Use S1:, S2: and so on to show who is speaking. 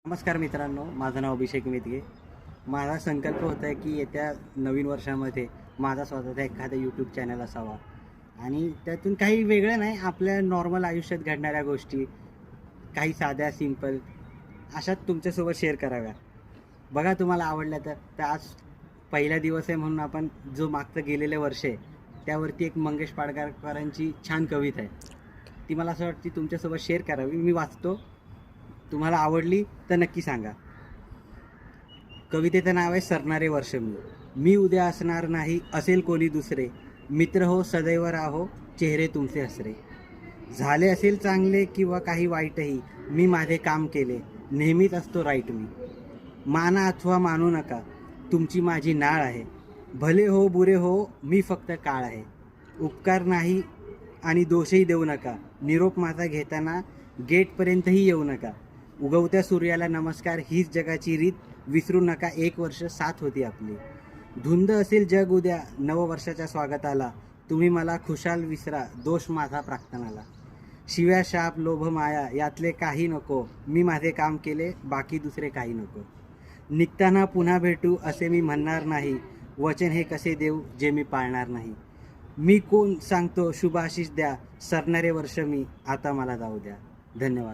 S1: नमस्कार मित्रांनो, माझं नाव अभिषेक मेदगे. माझा संकल्प होता आहे की येत्या नवीन वर्षामध्ये माझा स्वतःचा एखादा यूट्यूब चॅनल असावा आणि त्यातून काही वेगळं नाही, आपल्या नॉर्मल आयुष्यात घडणाऱ्या गोष्टी काही साध्या सिंपल अशात तुमच्यासोबत शेअर कराव्या. बघा, तुम्हाला आवडल्या तर आज पहिला दिवस आहे म्हणून आपण जो मागचं गेलेले वर्ष आहे त्यावरती एक मंगेश पाडगारकरांची छान कविता आहे, ती मला असं वाटतं तुमच्यासोबत शेअर करावी. मी वाचतो, तुम्हाला आवडली तर नक्की सांगा. कवितेचं नाव आहे सरणारे वर्ष. मी उद्या असणार नाही, असेल कोणी दुसरे. मित्र हो सदैव राहो, चेहरे तुमचे हसरे. झाले असेल चांगले किंवा काही वाईटही, मी माझे काम केले, नेहमीच असतो राईट मी. माना अथवा मानू नका, तुमची माझी नाळ आहे. भले हो बुरे हो, मी फक्त काळ आहे. उपकार नाही आणि दोषही देऊ नका, निरोप माझा घेताना गेटपर्यंतही येऊ नका. उगवत्या सूर्याला नमस्कार, हीच जगाची रीत, विसरू नका 1 वर्ष साथ होती आपली. धुंद असेल जग उद्या नववर्षाच्या स्वागताला, तुम्ही मला खुशाल विसरा, दोष माझा प्रार्थनाला. शिव्या शाप लोभ माया यातले काही नको, मी माझे काम केले, बाकी दुसरे काही नको. निघताना पुन्हा भेटू असे मी म्हणणार नाही, वचन हे कसे देऊ जे मी पाळणार नाही. मी कोण सांगतो शुभ आशीष द्या, सरणारे वर्ष मी आता मला जाऊ द्या. धन्यवाद.